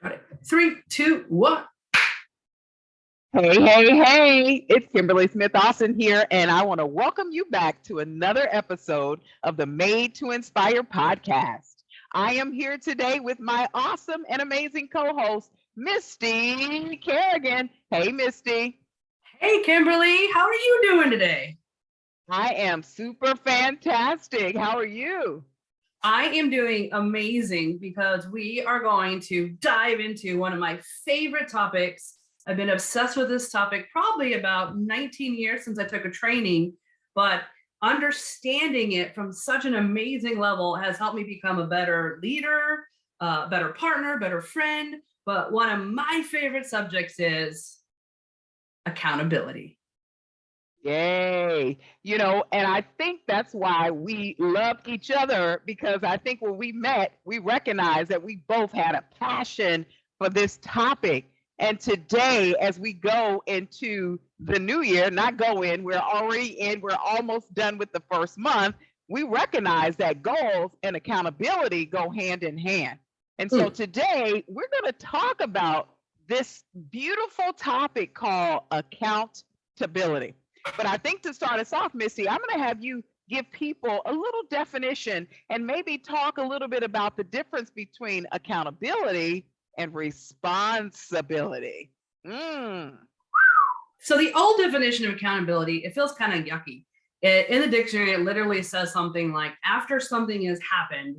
Got it. 3, 2, 1. Hey, it's Kimberly Smith Austin here, and I want to welcome you back to another episode of the Made to Inspire podcast. I am here today with my awesome and amazing co-host, Misty Kerrigan. Hey, Misty. Hey, Kimberly, how are you doing today? I am super fantastic. How are you? I am doing amazing because we are going to dive into one of my favorite topics. I've been obsessed with this topic probably about 19 years since I took a training, but understanding it from such an amazing level has helped me become a better leader, better partner, better friend. But one of my favorite subjects is accountability. Yay. And I think that's why we loved each other, because I think when we met, we recognized that we both had a passion for this topic. And today, as we go into the new year, not go in, we're already in, we're almost done with the first month. We recognize that goals and accountability go hand in hand. And so today, we're going to talk about this beautiful topic called accountability. But I think to start us off, Missy, I'm going to have you give people a little definition and maybe talk a little bit about the difference between accountability and responsibility. So the old definition of accountability, it feels kind of yucky. In the dictionary, it literally says something like, after something has happened,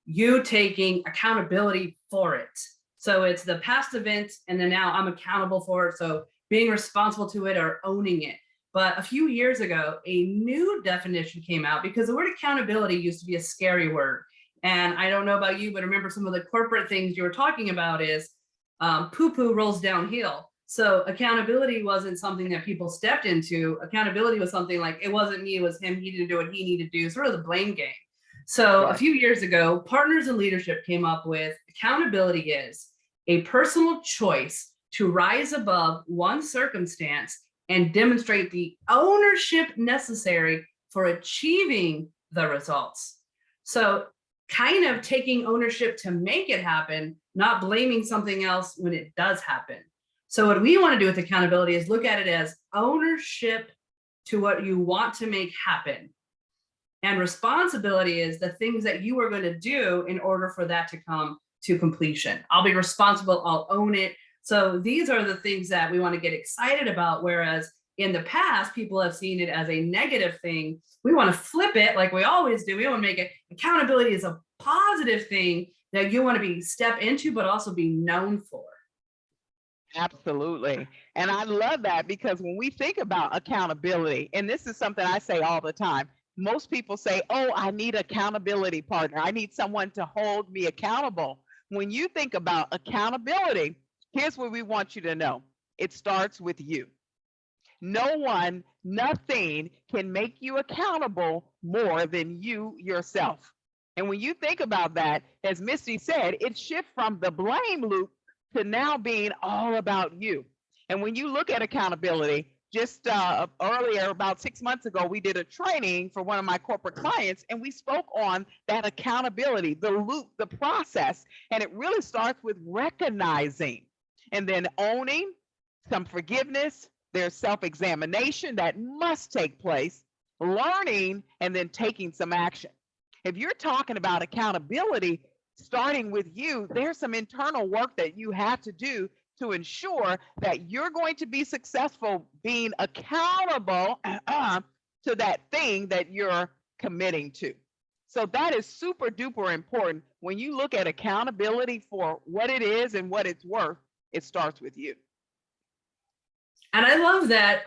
you taking accountability for it. So it's the past event, and then now I'm accountable for it. So being responsible to it or owning it. But a few years ago, a new definition came out because the word accountability used to be a scary word. And I don't know about you, but remember some of the corporate things you were talking about is poo-poo rolls downhill. So accountability wasn't something that people stepped into. Accountability was something like, it wasn't me, it was him. He didn't do what he needed to do, sort of the blame game. So a few years ago, partners in leadership came up with accountability is a personal choice to rise above one circumstance and demonstrate the ownership necessary for achieving the results. So kind of taking ownership to make it happen, not blaming something else when it does happen. So what we want to do with accountability is look at it as ownership to what you want to make happen. And responsibility is the things that you are going to do in order for that to come to completion. I'll be responsible, I'll own it. So these are the things that we want to get excited about. Whereas in the past, people have seen it as a negative thing. We want to flip it like we always do. We want to make it accountability is a positive thing that you want to step into, but also be known for. Absolutely. And I love that, because when we think about accountability, and this is something I say all the time, most people say, oh, I need an accountability partner. I need someone to hold me accountable. When you think about accountability, here's what we want you to know. It starts with you. No one, nothing can make you accountable more than you yourself. And when you think about that, as Misty said, it shifts from the blame loop to now being all about you. And when you look at accountability, just earlier, about 6 months ago, we did a training for one of my corporate clients, and we spoke on that accountability, the loop, the process. And it really starts with recognizing and then owning, some forgiveness, there's self-examination that must take place, learning, and then taking some action. If you're talking about accountability, starting with you, there's some internal work that you have to do to ensure that you're going to be successful being accountable to that thing that you're committing to. So that is super duper important. When you look at accountability for what it is and what it's worth, it starts with you. And I love that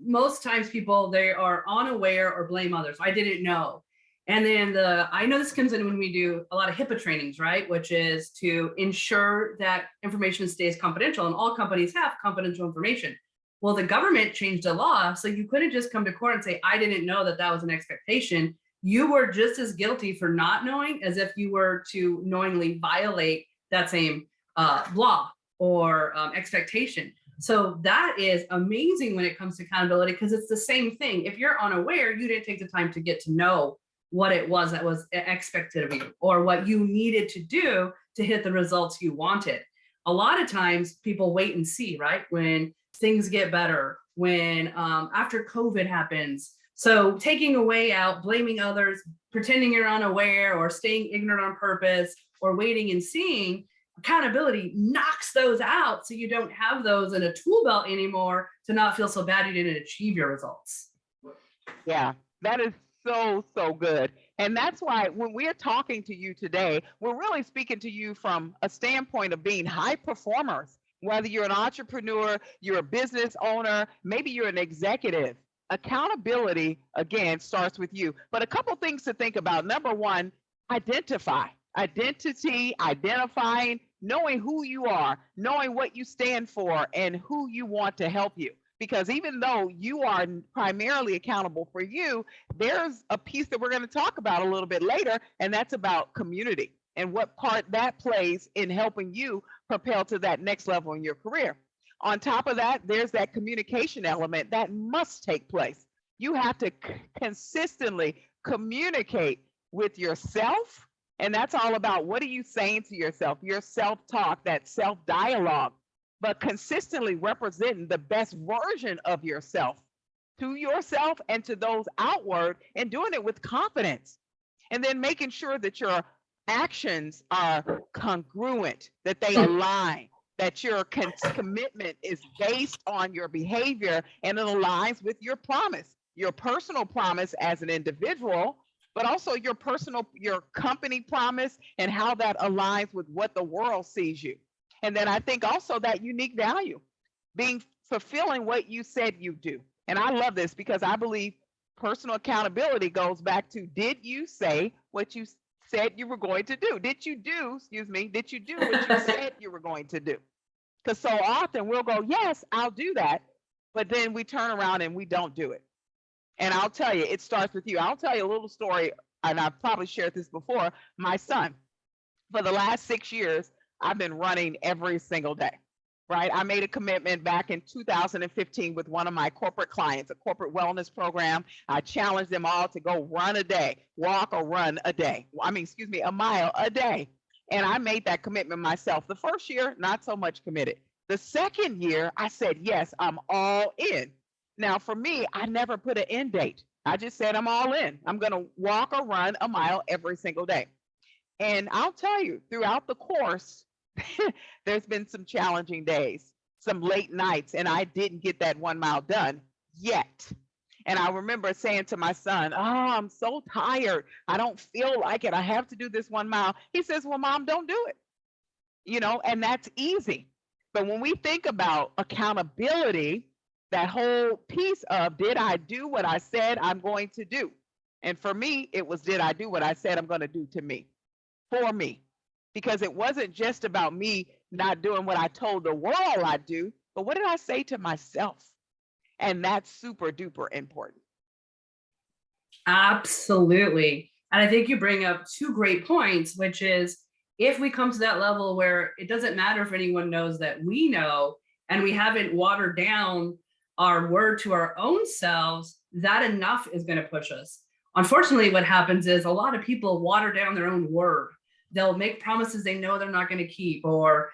most times people, they are unaware or blame others. I didn't know. And then I know this comes in when we do a lot of HIPAA trainings, right? Which is to ensure that information stays confidential, and all companies have confidential information. Well, the government changed the law, so you couldn't just come to court and say, I didn't know that that was an expectation. You were just as guilty for not knowing as if you were to knowingly violate that same law or expectation. So that is amazing when it comes to accountability, because it's the same thing. If you're unaware, you didn't take the time to get to know what it was that was expected of you or what you needed to do to hit the results you wanted. a lot of times people wait and see, right? When things get better, when after COVID happens. So taking away out, blaming others, pretending you're unaware, or staying ignorant on purpose, or waiting and seeing, accountability knocks those out, so you don't have those in a tool belt anymore to not feel so bad you didn't achieve your results. Yeah, that is so, so good. And that's why when we're talking to you today, we're really speaking to you from a standpoint of being high performers. Whether you're an entrepreneur, you're a business owner, maybe you're an executive. Accountability, again, starts with you. But a couple things to think about. Number one, identify. Identity, identifying, knowing who you are, knowing what you stand for, and who you want to help you. Because even though you are primarily accountable for you, there's a piece that we're going to talk about a little bit later, and that's about community and what part that plays in helping you propel to that next level in your career. On top of that, there's that communication element that must take place. You have to consistently communicate with yourself, and that's all about what are you saying to yourself, your self-talk, that self-dialogue, but consistently representing the best version of yourself to yourself and to those outward, and doing it with confidence. And then making sure that your actions are congruent, that they align, that your commitment is based on your behavior and it aligns with your promise, your personal promise as an individual, but also your company promise, and how that aligns with what the world sees you. And then I think also that unique value, fulfilling what you said you do. And I love this because I believe personal accountability goes back to, did you say what you said you were going to do? Did you do what you said you were going to do? Because so often we'll go, yes, I'll do that. But then we turn around and we don't do it. And I'll tell you, it starts with you. I'll tell you a little story, and I've probably shared this before. My son, for the last 6 years, I've been running every single day, right? I made a commitment back in 2015 with one of my corporate clients, a corporate wellness program. I challenged them all to go run a day, walk or run a day. A mile a day. And I made that commitment myself. The first year, not so much committed. The second year, I said, yes, I'm all in. Now, for me, I never put an end date. I just said, I'm all in. I'm going to walk or run a mile every single day. And I'll tell you, throughout the course, there's been some challenging days, some late nights, and I didn't get that 1 mile done yet. And I remember saying to my son, oh, I'm so tired. I don't feel like it. I have to do this 1 mile. He says, well, Mom, don't do it. And that's easy. But when we think about accountability, that whole piece of, did I do what I said I'm going to do? And for me, it was, did I do what I said I'm going to do to me, for me? Because it wasn't just about me not doing what I told the world I'd do, but what did I say to myself? And that's super duper important. Absolutely. And I think you bring up two great points, which is, if we come to that level where it doesn't matter if anyone knows that we know, and we haven't watered down our word to our own selves, that enough is going to push us. Unfortunately, what happens is a lot of people water down their own word. They'll make promises they know they're not going to keep, or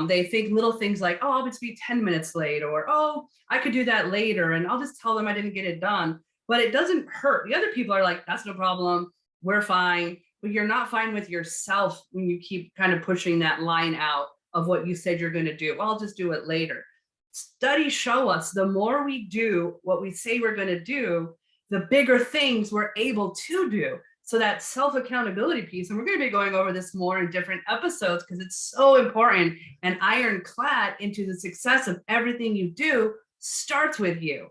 they think little things like, oh, I'll just be 10 minutes late, or, oh, I could do that later, and I'll just tell them I didn't get it done. But it doesn't hurt. The other people are like, that's no problem. We're fine. But you're not fine with yourself when you keep kind of pushing that line out of what you said you're going to do. Well, I'll just do it later. Studies show us the more we do what we say we're going to do, the bigger things we're able to do. So that self-accountability piece, and we're going to be going over this more in different episodes because it's so important and ironclad into the success of everything you do, starts with you.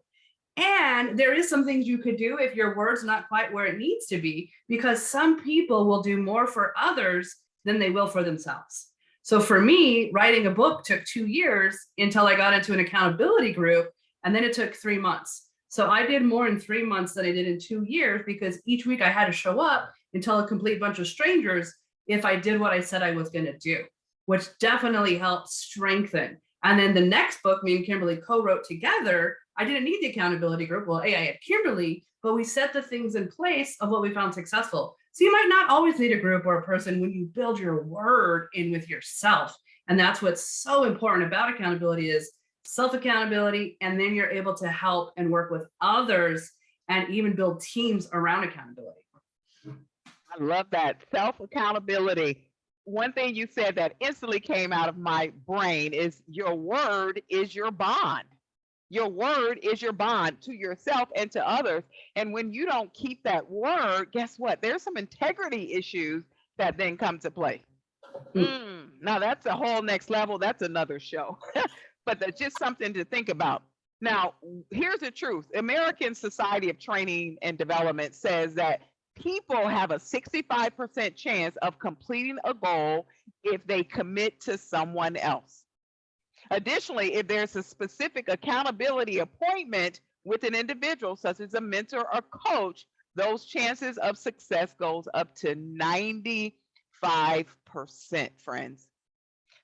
And there is some things you could do if your word's not quite where it needs to be, because some people will do more for others than they will for themselves. So for me, writing a book took 2 years until I got into an accountability group, and then it took 3 months. So I did more in 3 months than I did in 2 years, because each week I had to show up and tell a complete bunch of strangers if I did what I said I was going to do, which definitely helped strengthen. And then the next book, me and Kimberly co-wrote together. I didn't need the accountability group. Well, I had Kimberly, but we set the things in place of what we found successful. So you might not always need a group or a person when you build your word in with yourself And that's what's so important about accountability is self-accountability. And then you're able to help and work with others and even build teams around accountability. I love that. Self-accountability. One thing you said that instantly came out of my brain is your word is your bond. Your word is your bond to yourself and to others. And when you don't keep that word, guess what? There's some integrity issues that then come to play. Now that's a whole next level. That's another show. But that's just something to think about. Now, here's the truth. American Society of Training and Development says that people have a 65% chance of completing a goal if they commit to someone else. Additionally, if there's a specific accountability appointment with an individual, such as a mentor or coach, those chances of success goes up to 95%, friends.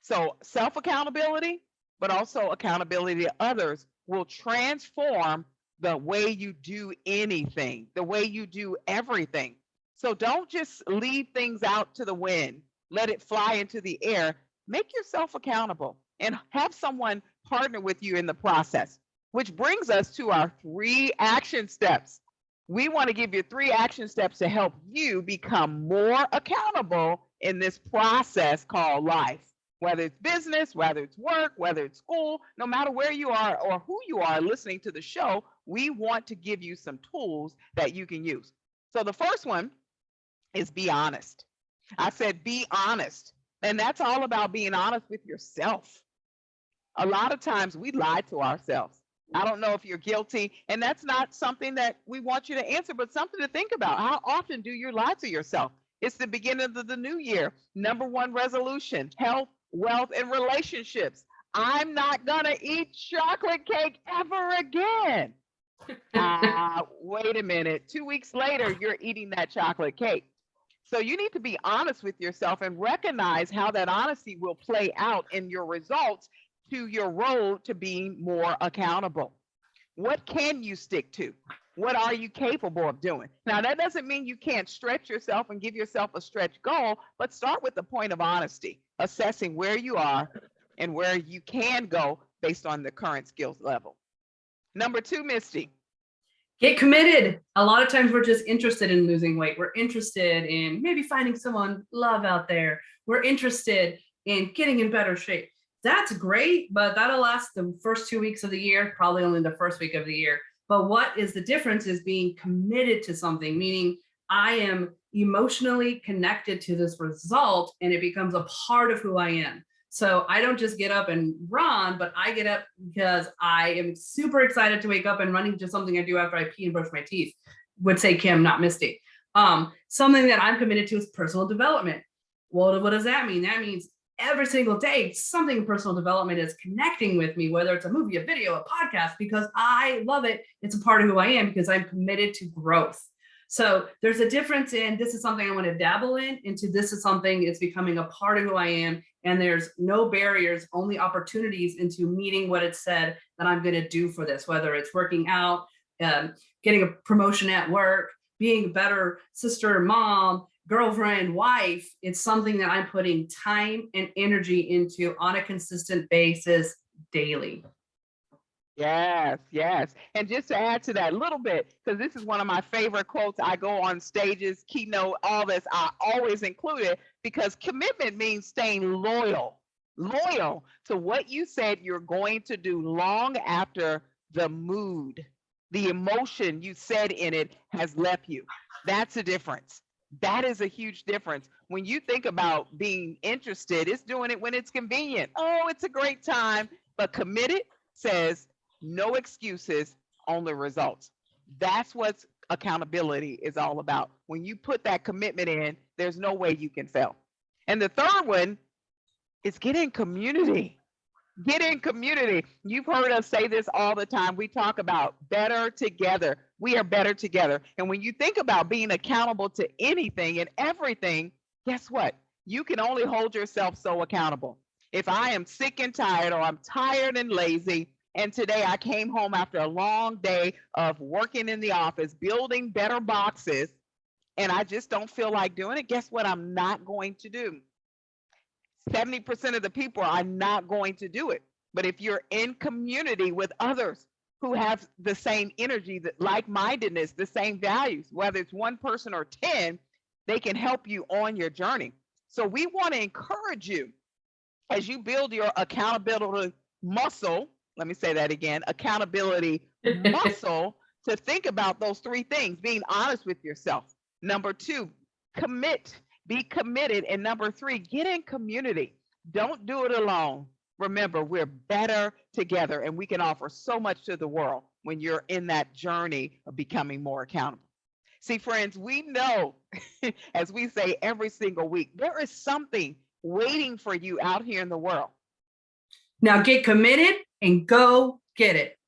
So self-accountability, but also accountability to others will transform the way you do anything, the way you do everything. So don't just leave things out to the wind, let it fly into the air. Make yourself accountable and have someone partner with you in the process, which brings us to our 3 action steps. We want to give you 3 action steps to help you become more accountable in this process called life. Whether it's business, whether it's work, whether it's school, no matter where you are or who you are listening to the show, we want to give you some tools that you can use. So the first one is be honest. I said be honest. And that's all about being honest with yourself. A lot of times we lie to ourselves. I don't know if you're guilty, and that's not something that we want you to answer, but something to think about. How often do you lie to yourself? It's the beginning of the new year. Number 1 resolution, health, wealth, and relationships. I'm not gonna eat chocolate cake ever again. Wait a minute. 2 weeks later, you're eating that chocolate cake. So you need to be honest with yourself and recognize how that honesty will play out in your results to your road to being more accountable. What can you stick to? What are you capable of doing? Now, that doesn't mean you can't stretch yourself and give yourself a stretch goal, but start with the point of honesty, assessing where you are and where you can go based on the current skills level. Number 2, Misty. Get committed. A lot of times we're just interested in losing weight. We're interested in maybe finding someone love out there. We're interested in getting in better shape. That's great, but that'll last the first 2 weeks of the year, probably only the first week of the year. But what is the difference is being committed to something, meaning I am emotionally connected to this result and it becomes a part of who I am. So I don't just get up and run, but I get up because I am super excited to wake up, and running just something I do after I pee and brush my teeth, would say Kim, not Misty. Something that I'm committed to is personal development. Well, what does that mean? That means every single day, something in personal development is connecting with me, whether it's a movie, a video, a podcast, because I love it. It's a part of who I am because I'm committed to growth. So there's a difference in this is something I want to dabble in into this is something it's becoming a part of who I am. And there's no barriers, only opportunities into meeting what it said that I'm going to do for this, whether it's working out, getting a promotion at work, being a better sister, mom, girlfriend, wife. It's something that I'm putting time and energy into on a consistent basis daily. Yes, yes. And just to add to that a little bit, because this is one of my favorite quotes. I go on stages, keynote, all this, I always include it because commitment means staying loyal to what you said you're going to do long after the mood, the emotion you said in it has left you. That's a difference. That is a huge difference. When you think about being interested, it's doing it when it's convenient. Oh, it's a great time. But committed says, no excuses, only results. That's what accountability is all about. When you put that commitment in, there's no way you can fail. And the third one is get in community. Get in community. You've heard us say this all the time. We talk about better together. We are better together. And when you think about being accountable to anything and everything, guess what? You can only hold yourself so accountable. If I am sick and tired, or I'm tired and lazy, and today I came home after a long day of working in the office, building better boxes, and I just don't feel like doing it, guess what I'm not going to do? 70% of the people are not going to do it. But if you're in community with others who have the same energy, that like-mindedness, the same values, whether it's one person or 10, they can help you on your journey. So we want to encourage you as you build your accountability muscle. Let me say that again, accountability muscle, to think about those three things: being honest with yourself. Number 2, be committed. And number 3, get in community. Don't do it alone. Remember, we're better together, and we can offer so much to the world when you're in that journey of becoming more accountable. See, friends, we know, as we say every single week, there is something waiting for you out here in the world. Now get committed and go get it.